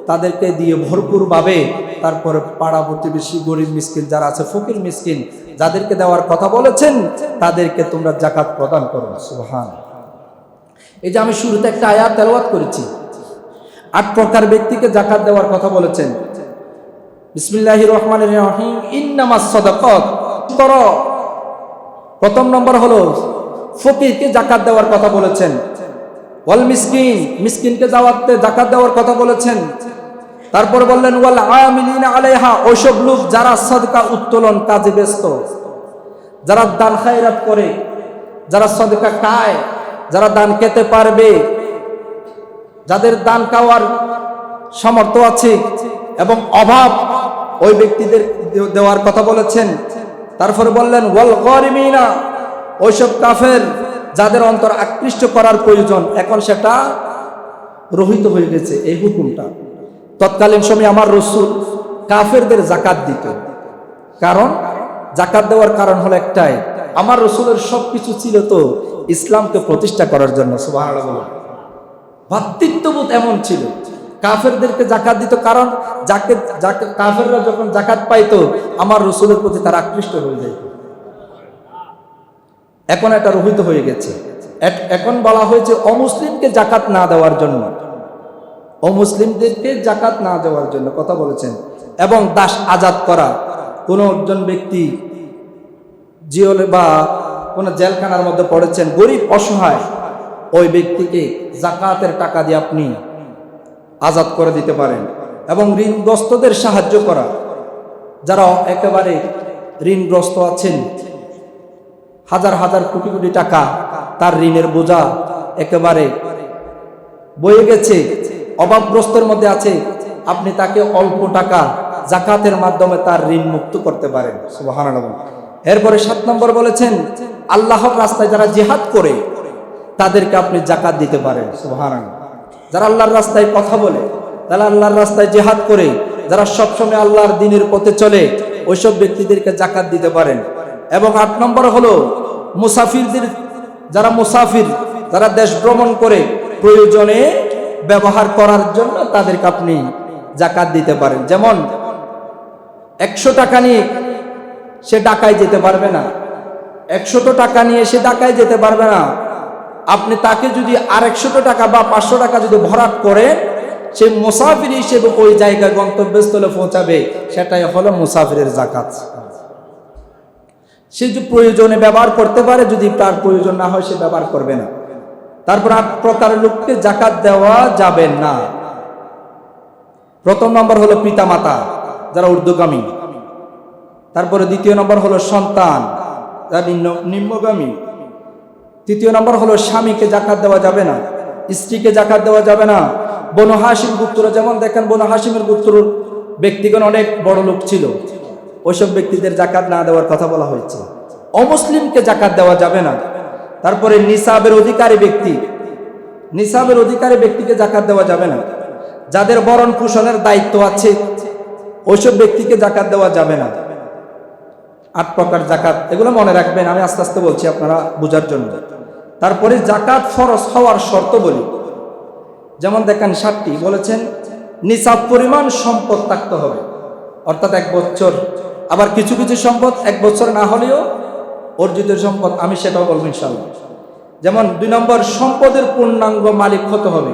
তাদেরকে দিয়ে ভরপুরভাবে, তারপরে পাড়া প্রতিবেশী গরিব মিসকিন যারা আছে, ফকির মিসকিন যাদেরকে দেওয়ার কথা বলেছেন তাদেরকে তোমরা জাকাত প্রদান করো। সুবহান। এই যে আমি শুরুতে একটা আয়াত তেলাওয়াত করেছি, 8 প্রকার ব্যক্তিকে জাকাত দেওয়ার কথা বলেছেন। বিসমিল্লাহির রহমানির রহিম, ইন্নামাস সাদাকাত করো। প্রথম নম্বর হলো ফকিরকে জাকাত দেওয়ার কথা বলেছেন। ওয়াল মিসকিন, মিসকিনকে জাকাত দেওয়ার কথা বলেছেন। তারপর বললেন ওয়াল আমিলিনা আলাইহা, ওইসব লোক যারা সাদকা উত্তোলন কাজে ব্যস্ত, যারা দান খায়রাত করে, যারা সাদকা খায়, যারা দান খেতে পারবে, যাদের দান খাওয়ার সামর্থ্য আছে এবং অভাব, ওই ব্যক্তিদের দেওয়ার কথা বলেছেন। তারপরে বললেন ওয়াল গরিমিনা, ওইসব কাফের যাদের অন্তর আকৃষ্ট করার প্রয়োজন, এখন সেটা রহিত হয়ে গেছে এই হুকুমটা। তৎকালীন সময় আমার রাসূল কাফেরদের জাকাত দিত। কারণ জাকাত দেওয়ার কারণ হলো একটাই, আমার রাসূলের সবকিছু ছিল তো ইসলামকে প্রতিষ্ঠা করার জন্য। সুবহানাল্লাহ। ভ্রাতৃত্ববোধ এমন ছিল, কাফেরদেরকে জাকাত দিত, কারণ কাফেররা যখন জাকাত পাইতো আমার রাসূলের প্রতি তারা আকৃষ্ট হয়ে যেত। এখন এটা রহিত হয়ে গেছে। এখন বলা হয়েছে অমুসলিমকে জাকাত না দেওয়ার জন্য, অমুসলিমদেরকে জাকাত না দেওয়ার জন্য কথা বলেছেন। এবং দাস আজাদ করা, কোনো একজন ব্যক্তি জিওলে বা কোনো জেলখানার মধ্যে পড়েছেন, গরিব অসহায়, ওই ব্যক্তিকে জাকাতের টাকা দিয়ে আপনি আজাদ করে দিতে পারেন। এবং ঋণগ্রস্তদের সাহায্য করা, যারা একেবারে ঋণগ্রস্ত আছেন, হাজার হাজার কোটি কোটি টাকা তার ঋণের বোঝা একেবারে বয়ে গেছে, অভাবগ্রস্তের মধ্যে আছে, আপনি তাকে অল্প টাকা জাকাতের মাধ্যমে তার ঋণ মুক্ত করতে পারেন। সুবহানাল্লাহ। এরপরে 7 নম্বর বলেছেন আল্লাহর রাস্তায় যারা জিহাদ করে তাদেরকে আপনি জাকাত দিতে পারেন। সুবহানাল্লাহ। যারা আল্লাহর রাস্তায় কথা বলে, যারা আল্লাহর রাস্তায় জিহাদ করে, যারা সবসময় আল্লাহর দ্বীনের পথে চলে, ওইসব ব্যক্তিদেরকে জাকাত দিতে পারেন। এবং 8 নম্বর হলো মুসাফিরদের, যারা মুসাফির, যারা দেশ ভ্রমণ করে প্রয়োজনে ব্যবহার করার জন্য তাদেরকে আপনি জাকাত দিতে পারেন। যেমন 100 টাকা নিয়ে সে ঢাকায় যেতে পারবে না, 100 টাকা নিয়ে সে ঢাকায় যেতে পারবে না, আপনি তাকে যদি আর 100 টাকা বা 500 টাকা যদি ভরাট করে, সে মুসাফির হিসেবে ওই জায়গায় গন্তব্যস্থলে পৌঁছাবে, সেটাই হলো মুসাফিরের জাকাত। সে যে প্রয়োজনে ব্যবহার করতে পারে, যদি তার প্রয়োজন না হয় সে ব্যবহার করবে না। তারপর 8 প্রকার লোককে জাকাত দেওয়া যাবে না। প্রথম নম্বর হলো পিতামাতা, যারা ঊর্ধ্বগামী। তারপরে 2য় নম্বর হলো সন্তান, যারা নিম্নগামী। 3য় নম্বর হলো স্বামীকে জাকাত দেওয়া যাবে না, স্ত্রীকে জাকাত দেওয়া যাবে না। বনু হাশিম গোত্র, যেমন দেখেন বনু হাশিমের গোত্র ব্যক্তিগণ অনেক বড় লোক ছিল, ওইসব ব্যক্তিদের জাকাত না দেওয়ার কথা বলা হয়েছে। অমুসলিমকে জাকাত দেওয়া যাবে না। তারপরে নিসাবের অধিকারী ব্যক্তি, নিসাবের অধিকারী ব্যক্তিকে জাকাত দেওয়া যাবে না। যাদের ভরণ পোষণের দায়িত্ব আছে ওইসব ব্যক্তিকে জাকাত দেওয়া যাবে না। 8 প্রকার জাকাত, এগুলো মনে রাখবেন, আমি আস্তে আস্তে বলছি আপনারা বোঝার জন্য। তারপরে জাকাত ফরজ হওয়ার শর্ত বলি, যেমন দেখেন 7টি বলেছেন। নিসাব পরিমাণ সম্পদ থাকতে হবে, অর্থাৎ 1 বছর। আবার কিছু কিছু সম্পদ 1 বছর না হলেও অর্জিত সম্পদ, আমি সেটাও বলবো ইনশাআল্লাহ। যেমন 2 নম্বর সম্পদের পূর্ণাঙ্গ মালিক হতে হবে।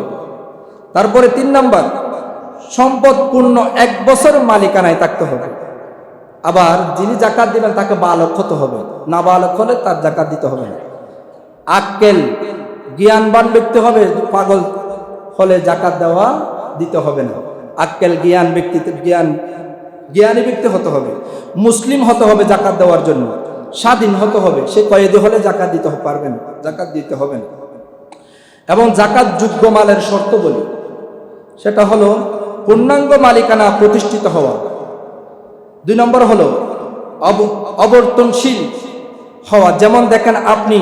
তারপরে 3 নম্বর সম্পদ পূর্ণ 1 বছর মালিকানায় থাকতে হবে। আবার যিনি জাকাত দিবেন তাকে বালক হতে হবে, না বালক হলে তার জাকাত দিতে হবে না। আক্কেল জ্ঞানবান ব্যক্তি হবে, পাগল হলে জাকাত দেওয়া দিতে হবে না। আক্কেল জ্ঞান ব্যক্তিতে জ্ঞানী ব্যক্তি হতে হবে, মুসলিম হতে হবে জাকাত দেওয়ার জন্য, স্বাধীন হতে হবে, সে কয়েদি হলে জাকাত দিতে পারবে না, জাকাত দিতে হবে না। এবং জাকাত যোগ্য মালের শর্ত বলি, সেটা হলো পূর্ণাঙ্গ মালিকানা প্রতিষ্ঠিত হওয়া। 2 নম্বর হলো অবর্তনশীল হওয়া। যেমন দেখেন, আপনি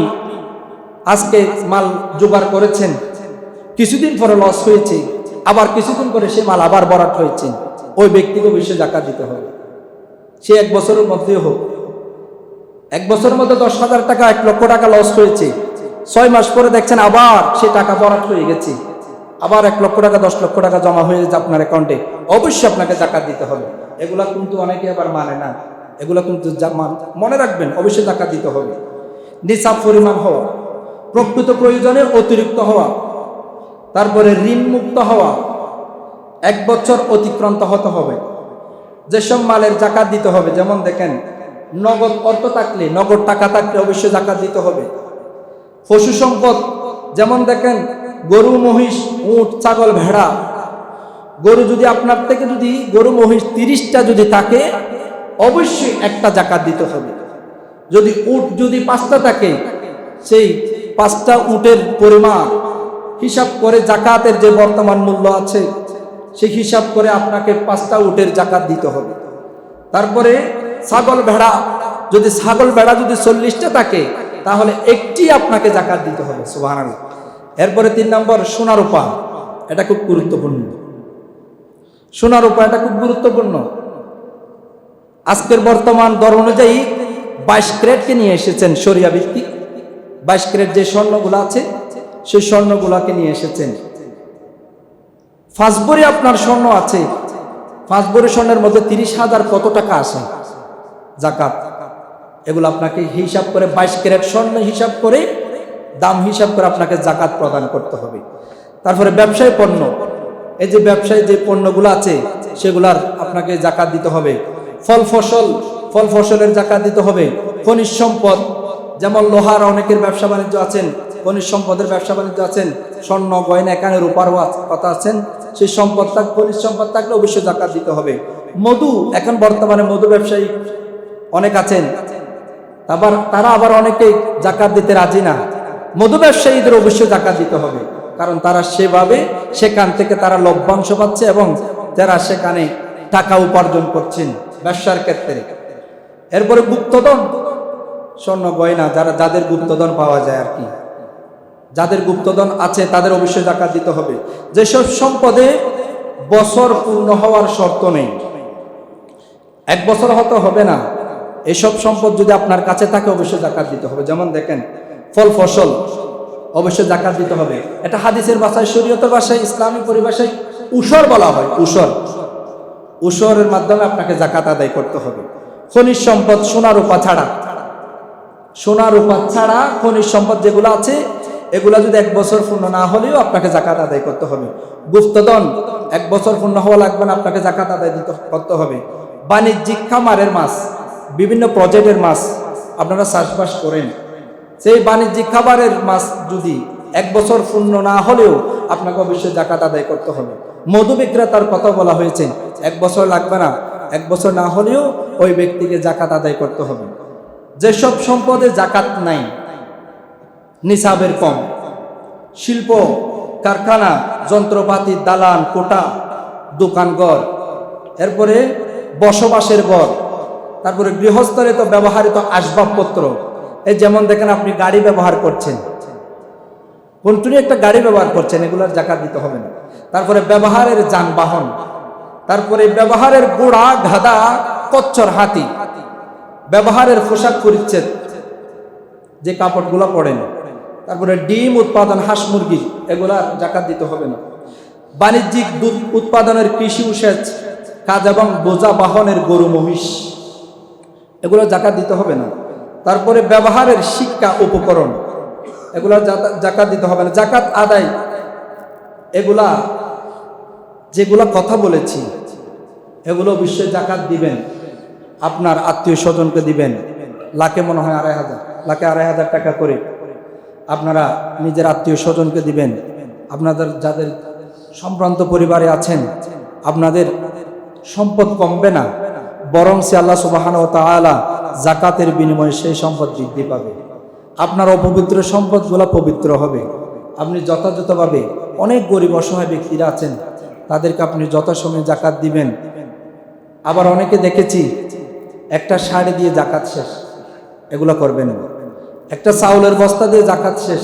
আজকে মাল জোগাড় করেছেন, কিছুদিন পরে লস হয়েছে, আবার কিছুদিন পরে সে মাল আবার বরাট হয়েছে, ওই ব্যক্তিকে অবশ্যই জাকাত দিতে হবে। সে 1 বছরের মধ্যে হোক, 1 বছরের মধ্যে 10,000 টাকা 1 লক্ষ টাকা লস হয়েছে, 6 মাস পরে দেখছেন আবার সে টাকা বরাট হয়ে গেছে, আবার 1 লক্ষ টাকা 10 লক্ষ টাকা জমা হয়ে যাচ্ছে আপনার অ্যাকাউন্টে, অবশ্যই আপনাকে জাকাত দিতে হবে। এগুলা কিন্তু অনেকে আবার মানে না, এগুলা কিন্তু মনে রাখবেন, অবশ্যই জাকাত দিতে হবে। নিসাব পরিমাণ হওয়া, প্রকৃত প্রয়োজনের অতিরিক্ত হওয়া, তারপরে ঋণ মুক্ত হওয়া, 1 বছর অতিক্রান্ত হতে হবে। যেসব মালের জাকাত দিতে হবে, যেমন দেখেন নগদ অর্থ থাকলে, নগদ টাকা থাকলে অবশ্যই জাকাত দিতে হবে। পশু সম্পদ, যেমন দেখেন গরু মহিষ উট ছাগল ভেড়া, গরু যদি আপনার থেকে যদি গরু মহিষ 30টা যদি থাকে, অবশ্যই একটা জাকাত দিতে হবে। যদি উট যদি 5টা থাকে, সেই 5টা উটের পরিমাণ হিসাব করে জাকাতের যে বর্তমান মূল্য আছে সেই হিসাব করে আপনাকে 5টা উটের জাকাত দিতে হবে। তারপরে ছাগল ভেড়া যদি 40টা থাকে, তাহলে একটি আপনাকে জাকাত দিতে হবে। সুবহানাল্লাহ। এরপরে 3 নম্বর সোনা রূপা, এটা খুব গুরুত্বপূর্ণ। সোনা রূপা এটা খুব গুরুত্বপূর্ণ। আজকের বর্তমান দর অনুযায়ী 22 ক্যারেটকে নিয়ে এসেছেন শরিয়া ভিত্তিক, 22 ক্যারেট যে স্বর্ণগুলো আছে সেই স্বর্ণগুলাকে নিয়ে এসেছেন। 5 ভরি আপনার স্বর্ণ আছে, 5 ভরি স্বর্ণের মধ্যে 30,000 কত টাকা আসে জাকাত, এগুলো আপনাকে হিসাব করে 22 ক্যারেট স্বর্ণ হিসাব করে, দাম হিসাব করে আপনাকে জাকাত প্রদান করতে হবে। তারপরে ব্যবসায়ী পণ্য, এই যে ব্যবসায়ী যে পণ্যগুলো আছে সেগুলার আপনাকে জাকাত দিতে হবে। ফল ফসলের জাকাত দিতে হবে। খনিজ সম্পদ, যেমন লোহার অনেকের ব্যবসা বাণিজ্য আছেন, খনিজ সম্পদের ব্যবসা বাণিজ্য আছেন, স্বর্ণ গয়না এখানে রূপার কথা আছেন, সেই সম্পদ খনিজ সম্পদ থাকলে অবশ্যই জাকাত দিতে হবে। মধু, এখন বর্তমানে মধু ব্যবসায়ী অনেক আছেন, তারা আবার অনেকেই জাকাত দিতে রাজি না। মধু ব্যবসায়ীদের অবশ্যই জাকাত দিতে হবে, কারণ তারা সেভাবে সেখান থেকে তারা লভ্যাংশ পাচ্ছে এবং যারা সেখানে টাকা উপার্জন করছেন ব্যবসার ক্ষেত্রে। এরপরে গুপ্তধন, স্বর্ণ গয়না যাদের গুপ্তধন পাওয়া যায় আর কি, যাদের গুপ্তধন আছে তাদের অবশ্যই জাকাত দিতে হবে। যেসব সম্পদে বছর পূর্ণ হওয়ার শর্ত নেই, 1 বছর হতে হবে না, এসব সম্পদ যদি আপনার কাছে থাকে অবশ্যই জাকাত দিতে হবে। যেমন দেখেন ফল ফসল, অবশ্যই জাকাত দিতে হবে। এটা হাদিসের ভাষায়, শরীয়তের ভাষায়, ইসলামী পরিভাষায় উসর বলা হয়। উসরের মাধ্যমে আপনাকে জাকাত আদায় করতে হবে। খনিজ সম্পদ, সোনা রূপা ছাড়া খনিজ সম্পদ যেগুলো আছে এগুলা যদি 1 বছর পূর্ণ না হলেও আপনাকে জাকাত আদায় করতে হবে। গুপ্তধন 1 বছর পূর্ণ হওয়া লাগবে না, আপনাকে জাকাত আদায় করতে হবে। বাণিজ্যিক খামারের মাছ, বিভিন্ন প্রজেক্টের মাছ আপনারা চাষবাস করেন, সেই বাণিজ্যিক খাবারের মাছ যদি 1 বছর পূর্ণ না হলেও আপনাকে অবশ্যই জাকাত আদায় করতে হবে। মধু বিক্রেতার কথা বলা হয়েছে, 1 বছর লাগবে না, 1 বছর না হলেও ওই ব্যক্তিকে জাকাত আদায় করতে হবে। যেসব সম্পদে জাকাত নাই, নিসাবের কম, শিল্প কারখানা, যন্ত্রপাতি, দালান কোঠা, দোকানঘর, এরপরে বসবাসের ঘর, তারপরে গৃহস্থলে তো ব্যবহৃত আসবাবপত্র, এই যেমন দেখেন আপনি গাড়ি ব্যবহার করছেন, কন্টিনিউ একটা গাড়ি ব্যবহার করছেন, এগুলোর জাকাত দিতে হবে না। তারপরে ব্যবহারের যানবাহন, তারপরে ব্যবহারের ঘোড়া গাধা কচ্ছর হাতি, ব্যবহারের পোশাক পরিচ্ছদ যে কাপড়গুলো পরেন, তারপরে ডিম উৎপাদন, হাঁস মুরগি, এগুলার জাকাত দিতে হবে না। বাণিজ্যিক দুধ উৎপাদনের কৃষি উৎসেচ কাজ এবং বোঝা বাহনের গরু মহিষ, এগুলো জাকাত দিতে হবে না। তারপরে ব্যবহারের শিক্ষা উপকরণ, এগুলো জাকাত দিতে হবে না। জাকাত আদায়, এগুলা যেগুলা কথা বলেছি এগুলো অবশ্যই জাকাত দিবেন। আপনার আত্মীয় স্বজনকে দিবেন, লাখে মনে হয় 2,500 টাকা করে, আপনারা নিজের আত্মীয় স্বজনকে দিবেন। আপনাদের যাদের সম্ভ্রান্ত পরিবারে আছেন, আপনাদের সম্পদ কমবে না, বরং সে আল্লাহ সুবহানাহু ওয়া তাআলা যাকাতের বিনিময়ে সেই সম্পদ বৃদ্ধি পাবে। আপনার অপবিত্র সম্পদগুলো পবিত্র হবে। আপনি যথাযথভাবে, অনেক গরিব অসহায় ব্যক্তিরা আছেন, তাদেরকে আপনি যথাসময়ে জাকাত দিবেন। আবার অনেকে দেখেছি একটা শাড়ি দিয়ে জাকাত শেষ, এগুলো করবেন না। একটা চাউলের বস্তা দিয়ে জাকাত শেষ,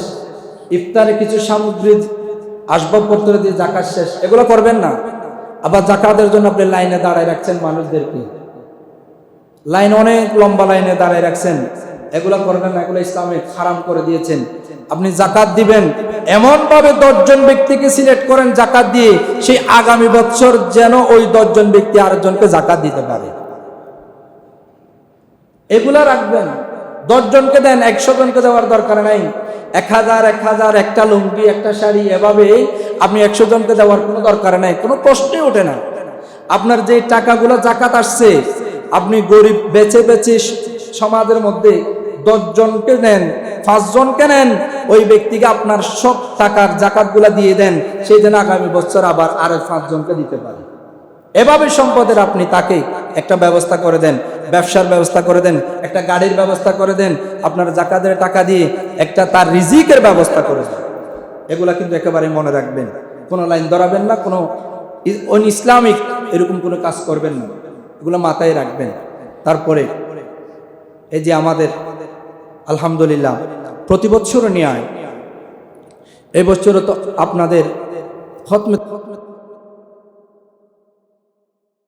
ইফতারে কিছু সামগ্রী আসবাবপত্র দিয়ে জাকাত শেষ, এগুলো করবেন না। আবার জাকাতের জন্য আপনি লাইনে দাঁড়ায় রাখছেন মানুষদেরকে, লাইন অনেক লম্বা লাইনে দাঁড়ায় রাখছেন, এগুলো করবেন না। এগুলো ইসলামে হারাম করে দিয়েছেন। আপনি জাকাত দিবেন এমন ভাবে 10 জন ব্যক্তিকে সিলেক্ট করেন জাকাত দিয়ে, সেই আগামী বছর যেন ওই 10 জন ব্যক্তি আরেকজনকে জাকাত দিতে পারে, এগুলা রাখবেন। 10 জনকে দেন, 100 জনকে দেওয়ার দরকার নাই। 1000 একটা লুঙ্গি, একটা শাড়ি, এভাবে আপনি 100 জনকে দেওয়ার কোনো দরকার নাই, কোনো প্রশ্নই ওঠে না। আপনার যে টাকাগুলো জাকাত আসছে, আপনি গরিব বেছে বেছে সমাজের মধ্যে 10 জনকে নেন, 5 জনকে নেন, ওই ব্যক্তিকে আপনার সব টাকার জাকাতগুলা দিয়ে দেন, সেই জন্য আগামী বছর আবার আরো 5 জনকে দিতে পারে। এভাবে সম্পদের আপনি তাকে একটা ব্যবস্থা করে দেন, ব্যবসার ব্যবস্থা করে দেন, একটা গাড়ির ব্যবস্থা করে দেন, আপনার জাকাতের টাকা দিয়ে একটা তার রিজিকের ব্যবস্থা করে দেন। এগুলা কিন্তু একেবারে মনে রাখবেন, কোনো লাইন ধরাবেন না, কোনো ইসলামিক এরকম কোনো কাজ করবেন না, এগুলো মাথায় রাখবেন। তারপরে এই যে আমাদের আলহামদুলিল্লাহ প্রতি বছর নিয়ে এই বছরও তো আপনাদের খতমে